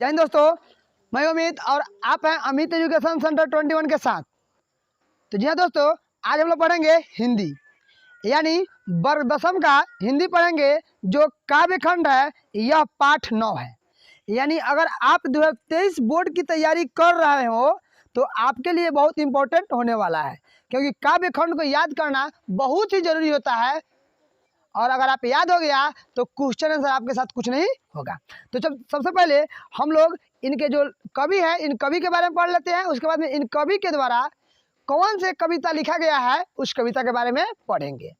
जय हिंद दोस्तों, मैं अमित और आप हैं अमित एजुकेशन सेंटर 21 के साथ। तो जी हाँ दोस्तों, आज हम लोग पढ़ेंगे हिंदी यानी वर्ग दशम का हिंदी पढ़ेंगे। जो काव्य खंड है यह पाठ 9 है। यानी अगर आप 2023 बोर्ड की तैयारी कर रहे हो तो आपके लिए बहुत इंपॉर्टेंट होने वाला है, क्योंकि काव्य खंड को याद करना बहुत ही जरूरी होता है। और अगर आप याद हो गया तो क्वेश्चन आंसर आपके साथ कुछ नहीं होगा। तो जब सबसे पहले हम लोग इनके जो कवि हैं इन कवि के बारे में पढ़ लेते हैं। उसके बाद में इन कवि के द्वारा कौन से कविता लिखा गया है उस कविता के बारे में पढ़ेंगे।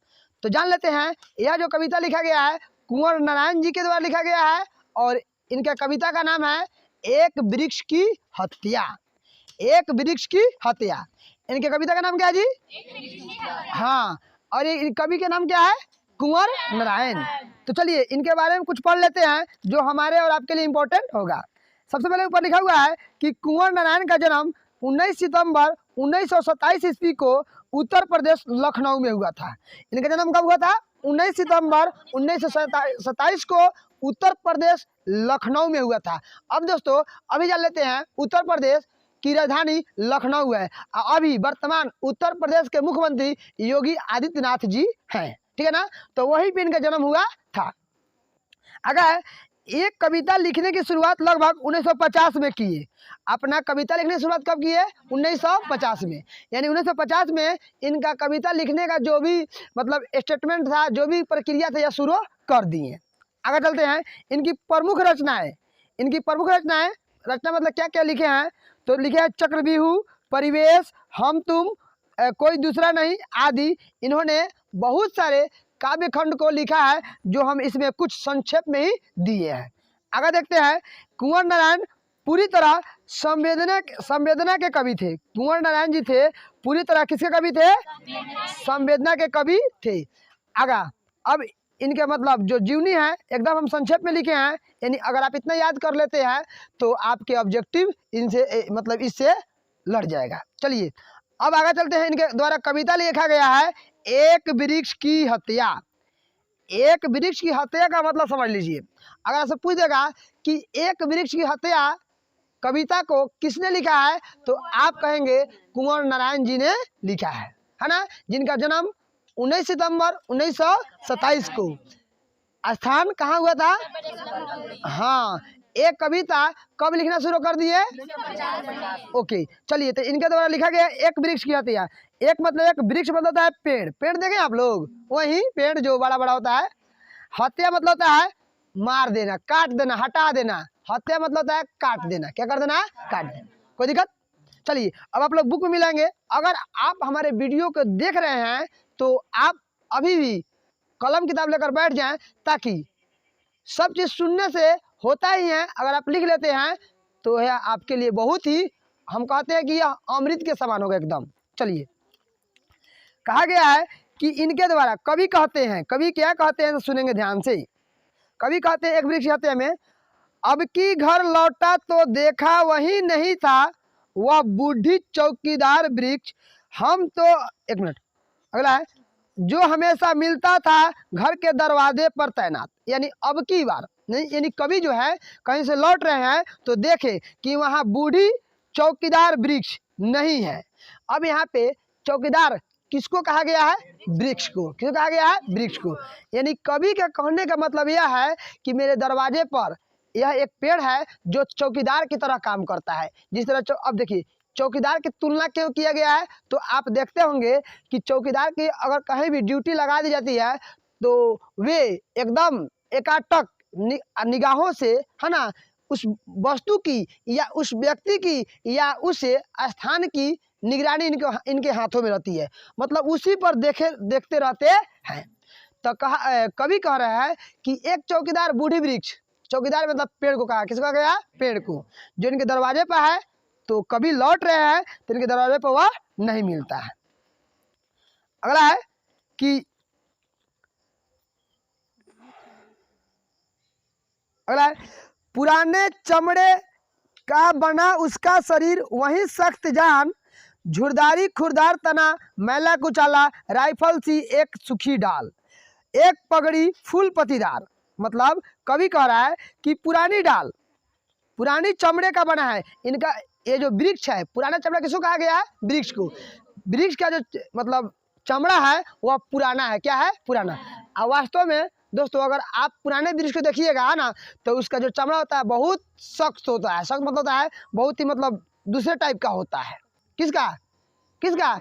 तो जान लेते हैं, यह जो कविता लिखा गया है कुंवर नारायण जी के द्वारा लिखा गया है और इनका कविता का नाम है एक वृक्ष की हत्या। एक वृक्ष की हत्या, इनके कविता का नाम क्या है जी? हाँ, और ये कवि के नाम क्या है? कुंवर नारायण। तो चलिए इनके बारे में कुछ पढ़ लेते हैं जो हमारे और आपके लिए इम्पोर्टेंट होगा। सबसे पहले ऊपर लिखा हुआ है कि कुंवर नारायण का जन्म 19 सितंबर 1927 ईस्वी को उत्तर प्रदेश लखनऊ में हुआ था। इनका जन्म कब हुआ था? 19 सितंबर 1927 को उत्तर प्रदेश लखनऊ में हुआ था। अब दोस्तों अभी जान लेते हैं, उत्तर प्रदेश की राजधानी लखनऊ है। अभी वर्तमान उत्तर प्रदेश के मुख्यमंत्री योगी आदित्यनाथ जी हैं, ठीक है ना। तो वहीं पे इनका जन्म हुआ था। अगर एक कविता लिखने की शुरुआत लगभग 1950 में किए। अपना कविता लिखने की शुरुआत कब की है? 1950 में। यानी 1950 में इनका कविता लिखने का जो भी मतलब स्टेटमेंट था, जो भी प्रक्रिया था, यह शुरू कर दिए। आगे चलते हैं, इनकी प्रमुख रचनाएं। इनकी प्रमुख रचनाएं, रचना मतलब क्या क्या लिखे हैं? तो लिखे हैं चक्रव्यूह, परिवेश, हम तुम, कोई दूसरा नहीं आदि। इन्होंने बहुत सारे काव्य खंड को लिखा है जो हम इसमें कुछ संक्षेप में ही दिए हैं। आगे देखते हैं, कुंवर नारायण पूरी तरह संवेदना के कवि थे। कुंवर नारायण जी थे पूरी तरह किसके कवि थे? संवेदना के कवि थे। आगा अब इनके मतलब जो जीवनी है एकदम हम संक्षेप में लिखे हैं। यानी अगर आप इतना याद कर लेते हैं तो आपके ऑब्जेक्टिव इनसे मतलब इससे लड़ जाएगा। चलिए अब आगे चलते हैं। इनके द्वारा कविता लिखा गया है एक वृक्ष की हत्या। एक वृक्ष की हत्या का मतलब समझ लीजिए। अगर आपसे पूछ देगा कि एक वृक्ष की हत्या कविता को किसने लिखा है तो आप कहेंगे कुंवर नारायण जी ने लिखा है ना। जिनका जन्म 19 सितंबर 1927 को। स्थान कहाँ हुआ था? हाँ, एक कविता कब लिखना शुरू कर दिए? ओके, चलिए तो इनके द्वारा लिखा गया एक वृक्ष की हत्या। एक मतलब एक वृक्ष मतलब होता है पेड़। पेड़ देखें आप लोग, वही पेड़ जो बड़ा बड़ा होता है। हत्या मतलब होता है मार देना, काट देना, हटा देना। हत्या मतलब होता है काट देना। क्या कर देना? काट देना। कोई दिक्कत? चलिए अब आप लोग बुक में मिलेंगे। अगर आप हमारे वीडियो को देख रहे हैं तो आप अभी भी कलम किताब लेकर बैठ जाएं, ताकि सब चीज़ सुनने से होता ही है। अगर आप लिख लेते हैं तो यह आपके लिए बहुत ही, हम कहते हैं कि यह अमृत के समान होगा एकदम। चलिए, कहा गया है कि इनके द्वारा कवि कहते हैं, कवि क्या कहते हैं तो सुनेंगे ध्यान से। कवि कहते हैं एक वृक्ष हत्या में, अब की घर लौटा तो देखा वही नहीं था वह बूढ़ी चौकीदार वृक्ष। हम तो एक मिनट, अगला है, जो हमेशा मिलता था घर के दरवाजे पर तैनात। यानी अब की बार नहीं, यानी कवि जो है कहीं से लौट रहे हैं तो देखे कि वहाँ बूढ़ी चौकीदार वृक्ष नहीं है। अब यहाँ पे चौकीदार किसको कहा गया है? वृक्ष को। किसको कहा गया है? वृक्ष को। यानी कवि के कहने का मतलब यह है कि मेरे दरवाजे पर यह एक पेड़ है जो चौकीदार की तरह काम करता है। जिस तरह अब देखिए चौकीदार की तुलना क्यों किया गया है तो आप देखते होंगे कि चौकीदार की अगर कहीं भी ड्यूटी लगा दी जाती है तो वे एकदम एकाटक निगाहों से, है ना, उस वस्तु की या उस व्यक्ति की या उस स्थान की निगरानी इनके हाथों में रहती है। मतलब उसी पर देखते रहते हैं। तो कवि कह रहा है कि एक चौकीदार बूढ़ी वृक्ष, चौकीदार मतलब पेड़ को कहा। किसको कहा गया? पेड़ को, जो इनके दरवाजे पर है। तो कभी लौट रहे हैं तो इनके दरवाजे पर वह नहीं मिलता है। अगला है कि अगला है, पुराने चमड़े का बना उसका शरीर वही सख्त जान, झुरदारी खुरदार तना मैला कुचाला, राइफल सी एक सूखी डाल, एक पगड़ी फूल पतीदार। मतलब कवि कह रहा है कि पुरानी डाल पुरानी चमड़े का बना है। इनका ये जो वृक्ष है, पुराना चमड़ा किसको कहा गया है? वृक्ष को। वृक्ष का जो मतलब चमड़ा है वह पुराना है। क्या है? पुराना। और वास्तव में दोस्तों अगर आप पुराने वृक्ष को देखिएगा ना, तो उसका जो चमड़ा होता है बहुत सख्त होता है। सख्त मतलब होता है बहुत ही मतलब दूसरे टाइप का होता है। किसका? किसका?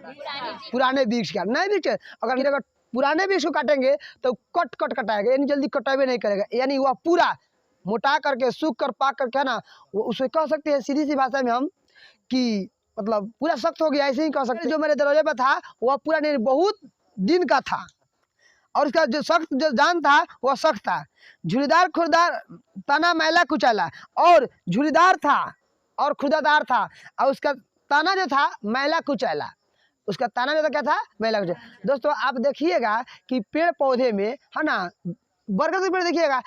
पुराने वृक्ष का। नए वृक्ष अगर पुराने वृक्ष को काटेंगे तो कट कट कटाएगा, यानी जल्दी कटावे नहीं करेगा, यानी वह पूरा मोटा करके सूख कर पाक करके है ना, वो उसे कह सकते हैं सीधी सी भाषा में हम कि मतलब पूरा सख्त हो गया, ऐसे ही कह सकते हैं। जो मेरे दरवाजे पर था वह पूरा नहीं बहुत दिन का था, और उसका जो सख्त जो जान था वह सख्त था। झुरीदार खुरदार तना मैला कुचैला, और झुरीदार था और खुरदादार था, और उसका तना जो था मैला कुचैला। उसका तना जो था क्या था? मैला कुचैला। दोस्तों आप देखिएगा कि पेड़ पौधे में है ना, बरगद के पेड़ देखिएगा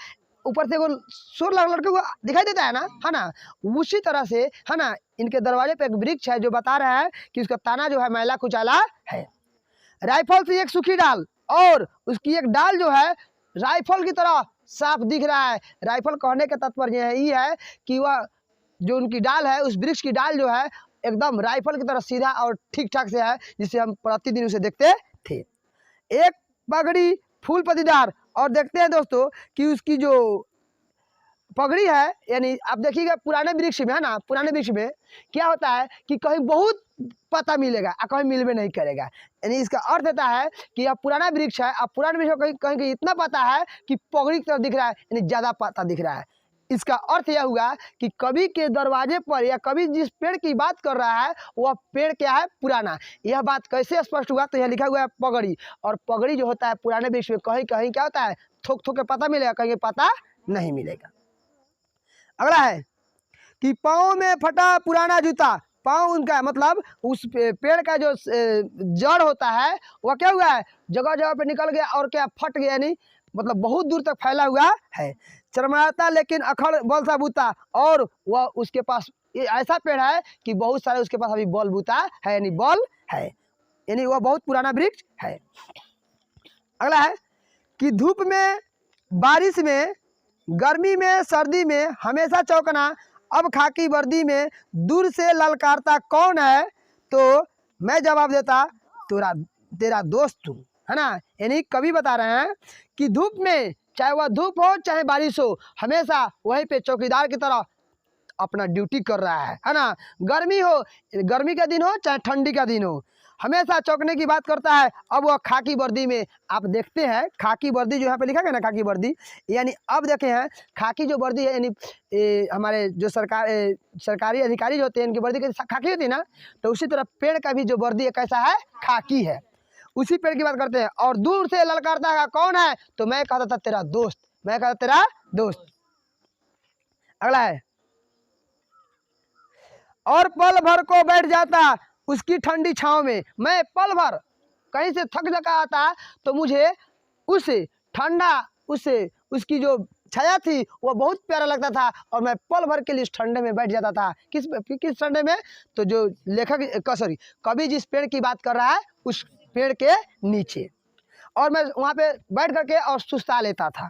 ऊपर से वो सुर लड़के को दिखाई देता है ना, उसी तरह से है ना इनके दरवाजे पे एक वृक्ष है जो बता रहा है कि उसका तना जो है मैला कुचैला है। राइफल से एक सूखी डाल, और उसकी एक डाल जो है राइफल की तरह साफ दिख रहा है। राइफल कहने का तात्पर्य यही है कि वह जो उनकी डाल है, उस वृक्ष की डाल जो है एकदम राइफल की तरह सीधा और ठीक ठाक से है, जिससे हम प्रतिदिन उसे देखते थे। एक पगड़ी फूल पत्तीदार, और देखते हैं दोस्तों कि उसकी जो पगड़ी है, यानी आप देखिएगा पुराने वृक्ष में है ना, पुराने वृक्ष में क्या होता है कि कहीं बहुत पता मिलेगा और कहीं मिलवे नहीं करेगा। यानी इसका अर्थ होता है कि यह पुराना वृक्ष है, अब पुराने वृक्ष कहीं कहीं इतना पता है कि पगड़ी की तरफ दिख रहा है, यानी ज़्यादा पता दिख रहा है। इसका अर्थ यह हुआ कि कवि के दरवाजे पर या कवि जिस पेड़ की बात कर रहा है वह पेड़ क्या है? पुराना। यह बात कैसे स्पष्ट हुआ? तो यह लिखा हुआ है पगड़ी, और पगड़ी जो होता है पुराने वृक्ष में कहीं कहीं क्या होता है? थोक थोक के पता मिलेगा, कहीं पता नहीं मिलेगा। अगला है कि पाँव में फटा पुराना जूता। पाँव उनका मतलब उस पेड़ का जो जड़ होता है वह क्या हुआ है? जगह जगह पे निकल गया और क्या फट गया, नहीं मतलब बहुत दूर तक फैला हुआ है। चरमराता लेकिन अखड़ बल सा बूता, और वह उसके पास ऐसा पेड़ है कि बहुत सारे उसके पास अभी बल बूता है, यानी बल है, यानी वह बहुत पुराना वृक्ष है। अगला है कि धूप में बारिश में गर्मी में सर्दी में हमेशा चौंकना, अब खाकी वर्दी में दूर से ललकारता कौन है? तो मैं जवाब देता तेरा दोस्त तू, है ना। यानी कवि बता रहे हैं कि धूप में, चाहे वह धूप हो चाहे बारिश हो, हमेशा वहीं पे चौकीदार की तरह अपना ड्यूटी कर रहा है ना। गर्मी हो, गर्मी का दिन हो चाहे ठंडी का दिन हो, हमेशा चौंकने की बात करता है। अब वह खाकी वर्दी में, आप देखते हैं खाकी वर्दी जो यहाँ पे लिखा गया ना, खाकी वर्दी, यानी अब देखे हैं खाकी जो वर्दी है, यानी हमारे जो सरकारी अधिकारी जो होते हैं इनकी वर्दी कैसी खाकी होती है ना, तो उसी तरह पेड़ का भी जो वर्दी है कैसा है? खाकी है। उसी पेड़ की बात करते हैं। और दूर से ललकारता है कौन है? तो मैं कहता था तेरा दोस्त, मैं कहता तेरा दोस्त। अगला है और पल भर को बैठ जाता उसकी ठंडी छांव में। मैं पल भर कहीं से थक जका आता तो मुझे उस ठंडा उसकी जो छाया थी वो बहुत प्यारा लगता था, और मैं पल भर के लिए इस ठंडे में बैठ जाता था। किस ठंडे में? तो जो लेखक सॉरी कवि जिस पेड़ की बात कर रहा है उस पेड़ के नीचे, और मैं वहां पे बैठ करके और सुस्ता लेता था।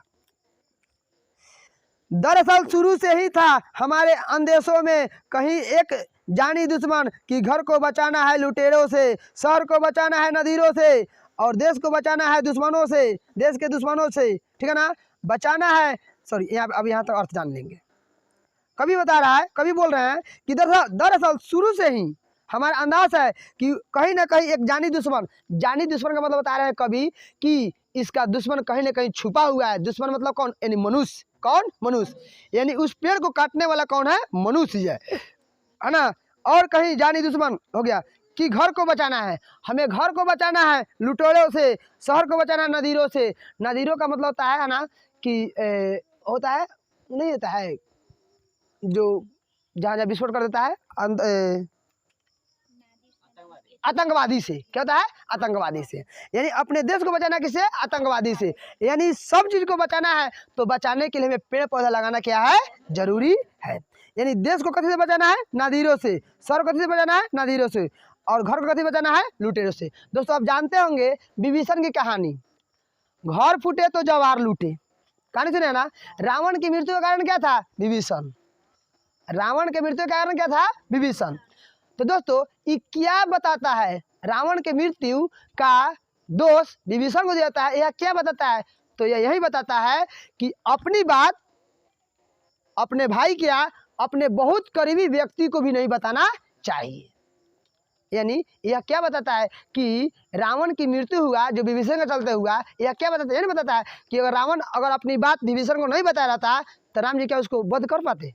दरअसल शुरू से ही था हमारे अंदेशों में कहीं एक जानी दुश्मन कि घर को बचाना है लुटेरों से, शहर को बचाना है नदीरों से, और देश को बचाना है दुश्मनों से, देश के दुश्मनों से, ठीक है ना। बचाना है, सॉरी अब यहाँ तक अर्थ जान लेंगे। कवि बता रहा है, कवि बोल रहे हैं कि दरअसल शुरू से ही हमारा अंदाज है कि कहीं ना कहीं एक जानी दुश्मन का मतलब बता रहे हैं कवि कि इसका दुश्मन कहीं ना कहीं छुपा हुआ है। दुश्मन मतलब कौन? यानी मनुष्य। कौन? मनुष्य। यानी उस पेड़ को काटने वाला कौन है? मनुष्य है ना। और कहीं जानी दुश्मन हो गया कि घर को बचाना है, हमें घर को बचाना है लुटेरों से, शहर को बचाना है नदीरों से। नदीरों का मतलब होता है ना कि होता है, नहीं होता है जो जहाँ जहाँ विस्फोट कर देता है आतंकवादी से। क्या होता है? आतंकवादी से। यानी अपने देश को बचाना किससे? आतंकवादी से। यानी सब चीज को बचाना है तो बचाने के लिए हमें पेड़ पौधा लगाना क्या है? जरूरी है। यानी देश को कथी से बचाना है? नादीरों से। शहर को कथी से बचाना है? नादीरों से। और घर को कथी बचाना है? लुटेरों से। दोस्तों आप जानते होंगे विभीषण की कहानी, घर फूटे तो जवार लूटे, कहानी सुने ना। रावण की मृत्यु का कारण क्या था? विभीषण, रावण के मृत्यु का कारण क्या था? विभीषण। तो दोस्तों ये क्या बताता है? रावण के मृत्यु का दोष विभीषण को दिया है। यह क्या बताता है? तो यह यही बताता है कि अपनी बात अपने भाई क्या, अपने बहुत करीबी व्यक्ति को भी नहीं बताना चाहिए। यानी यह क्या बताता है कि रावण की मृत्यु हुआ जो विभीषण के चलते हुआ, यह क्या बताता है? यह नहीं बताता है कि अगर रावण अगर अपनी बात विभीषण को नहीं बताया रहता तो राम जी क्या उसको वध कर पाते?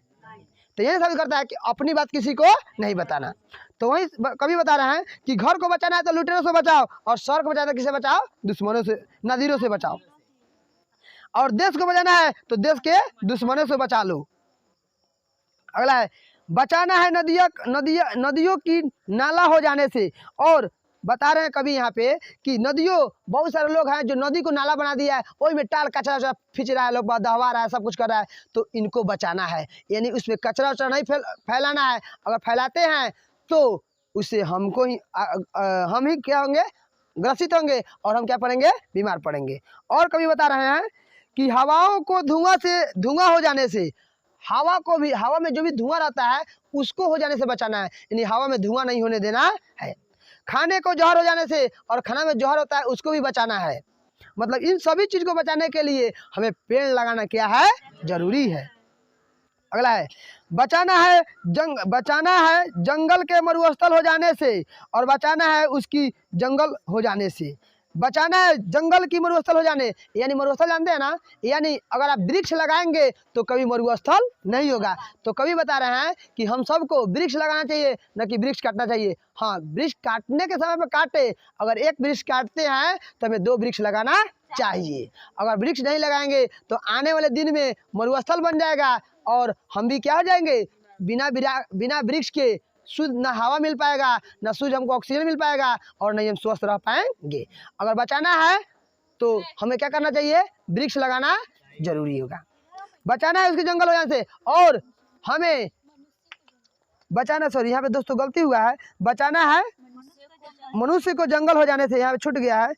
तो यह साबित करता है कि अपनी बात किसी को नहीं बताना। तो वही कवि बता रहे हैं कि घर को बचाना है तो लुटेरों से बचाओ, और शहर को बचाना है तो किसे बचाओ? दुश्मनों से, नदीरों से बचाओ। और देश को बचाना है तो देश के दुश्मनों से बचा लो। अगला है बचाना है नदियों की नाला हो जाने से। और बता रहे हैं कभी यहाँ पे कि नदियों, बहुत सारे लोग हैं जो नदी को नाला बना दिया है, वही में टाल कचरा खींच रहा है, लोग दहवा रहा है, सब कुछ कर रहा है। तो इनको बचाना है, यानी उसमें कचरा वचरा नहीं फैलाना है। अगर फैलाते हैं तो उससे हमको ही हम ही क्या होंगे? ग्रसित होंगे, और हम क्या पड़ेंगे? बीमार पड़ेंगे। और कभी बता रहे हैं कि हवाओं को धुआं हो जाने से, हवा को भी, हवा में जो भी धुआं रहता है उसको हो जाने से बचाना है, यानी हवा में धुआं नहीं होने देना है। खाने को जहर हो जाने से, और खाना में जहर होता है उसको भी बचाना है। मतलब इन सभी चीज को बचाने के लिए हमें पेड़ लगाना क्या है? जरूरी है। अगला है बचाना है जंगल के मरुस्थल हो जाने से, और बचाना है उसकी जंगल हो जाने से। बचाना है जंगल की मरुस्थल हो जाने, यानी मरुस्थल जानते हैं ना, यानी अगर आप वृक्ष लगाएंगे तो कभी मरुस्थल नहीं होगा। तो कभी बता रहे हैं कि हम सबको वृक्ष लगाना चाहिए, न कि वृक्ष काटना चाहिए। हाँ, वृक्ष काटने के समय पर काटे, अगर एक वृक्ष काटते हैं तो हमें 2 वृक्ष लगाना चाहिए। अगर वृक्ष नहीं लगाएंगे तो आने वाले दिन में मरुस्थल बन जाएगा, और हम भी क्या हो जाएंगे? बिना वृक्ष के शुद्ध ना हवा मिल पाएगा, ना शुद्ध हमको ऑक्सीजन मिल पाएगा, और नहीं हम स्वस्थ रह पाएंगे। अगर बचाना है तो हमें क्या करना चाहिए? वृक्ष लगाना जरूरी होगा। बचाना है उसके जंगल हो जाने से, और हमें बचाना, सॉरी यहाँ पे दोस्तों गलती हुआ है, बचाना है मनुष्य को जंगल हो जाने से। यहाँ पे छूट गया है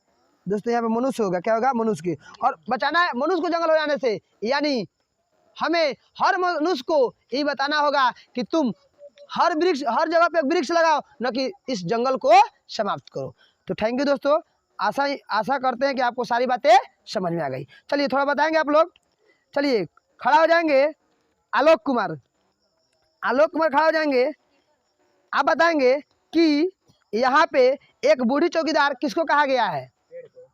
दोस्तों, यहाँ पे मनुष्य होगा, क्या होगा? मनुष्य के। और बचाना है मनुष्य को जंगल हो जाने से, यानी हमें हर मनुष्य को यही बताना होगा कि तुम हर जगह पे वृक्ष लगाओ, न कि इस जंगल को समाप्त करो। तो थैंक यू दोस्तों, आशा करते हैं कि आपको सारी बातें समझ में आ गई। चलिए थोड़ा बताएंगे आप लोग। चलिए खड़ा हो जाएंगे आलोक कुमार खड़ा हो जाएंगे। आप बताएंगे कि यहाँ पे एक बूढ़ी चौकीदार किसको कहा गया है?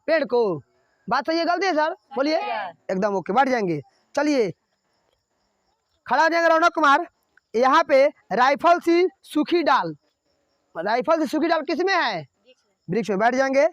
पेड़ को। बात सही है गलती है सर? बोलिए। एकदम ओके, बैठ जाएंगे। चलिए खड़ा हो जाएंगे रौनक कुमार। यहाँ पे राइफल से सूखी डाल किस में है? वृक्ष में। बैठ जाएंगे।